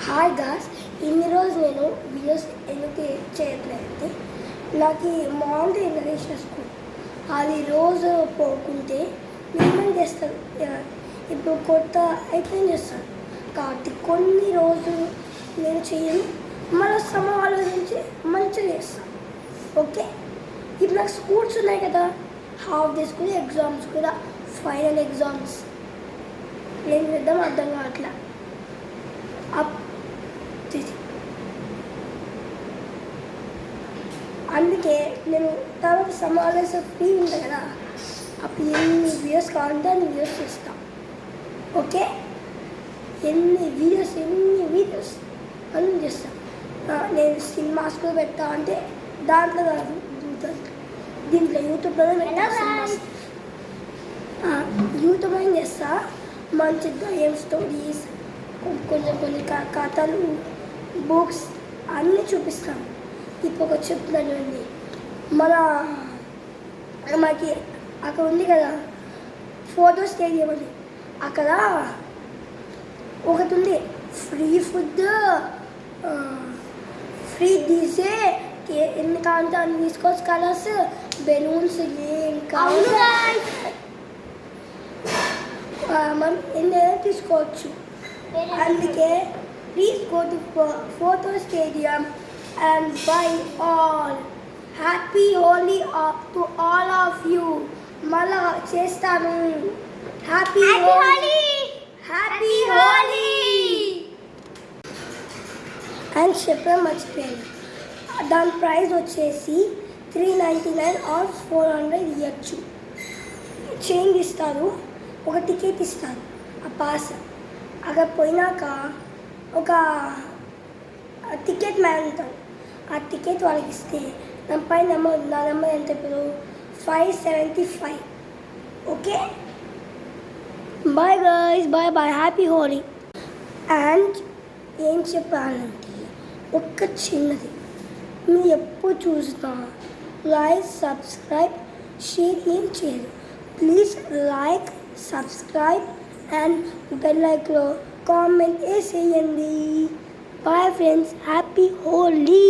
Hi gas, ఇన్ని రోజు నేను వీడియోస్ ఎందుకు చేయట్లేదంటే నాకు మార్నింగ్ ఇంగ్లీష్ స్కూల్ అది రోజు పోకుంటే నేనేం చేస్తాను. ఇప్పుడు కొత్త అయిపోయింది చేస్తాను కాబట్టి కొన్ని రోజులు నేను చేయను, మళ్ళీ సమయం ఆలోచించి మంచిగా చేస్తాను. ఓకే, ఇప్పుడు నాకు స్కూల్స్ ఉన్నాయి కదా, హాఫ్ డే స్కూల్, ఎగ్జామ్స్ కూడా, ఫైనల్ ఎగ్జామ్స్. ఏం చేద్దాం అర్థం కావట్లా. అందుకే నేను తర్వాత సమావేశం ఫ్రీ ఉంటుంది కదా, అప్పుడు ఎన్ని వీడియోస్ కావాలంటే అన్ని వీడియోస్ చేస్తాను. ఓకే, ఎన్ని వీడియోస్ అన్నీ చేస్తాను. నేను సినిమాస్ కూడా పెట్టా అంటే దాంట్లో కాదు, దీంట్లో యూట్యూబ్లోనే పెట్టా. యూట్యూబ్లో ఏం చేస్తా, మంచిగా ఏం స్టోరీస్, కొన్ని కథలు, బుక్స్ అన్నీ చూపిస్తాను. ఇప్పుడు ఒక చెప్తున్నాను అండి, మనకి అక్కడ ఉంది కదా ఫోటో స్టేడియం అని, అక్కడ ఒకటి ఉంది ఫ్రీ ఫుడ్, ఫ్రీ డీజే, ఎన్ని కావాలంటే అన్ని తీసుకోవచ్చు, కలర్స్, బెలూన్స్, ఏం కావాలి మనం ఎన్నైనా తీసుకోవచ్చు. అందుకే please go to photo stadium and buy all. Happy Holi to all of you. మళ్ళా చేస్తాను. హ్యాపీ హోలీ, హ్యాపీ హోలీ అని చెప్పడం మర్చిపోయాను. దాని ప్రైస్ వచ్చేసి 399 ఆర్ 400 ఇవ్వచ్చు. చేంజ్ ఇస్తారు, ఒక టికెట్ ఇస్తారు, ఆ పాస్. అక్కడ పోయినాక ఒక టికెట్ మ్యాన్ ఉంటాడు, ఆ టికెట్ వాళ్ళకి ఇస్తే నా నెంబర్ ఎంత ఇప్పుడు 575. Okay, bye guys, bye, happy Holi. And ఏం చెప్పాలంటే ఒక్క చిన్నది, మీరు ఎప్పుడు చూసినా లైక్, సబ్స్క్రైబ్, షేర్ ఏం చేయరు. Please like, subscribe and bell ఐకాన్లో కామెంట్ వేసేయండి. Bye friends, happy Holi!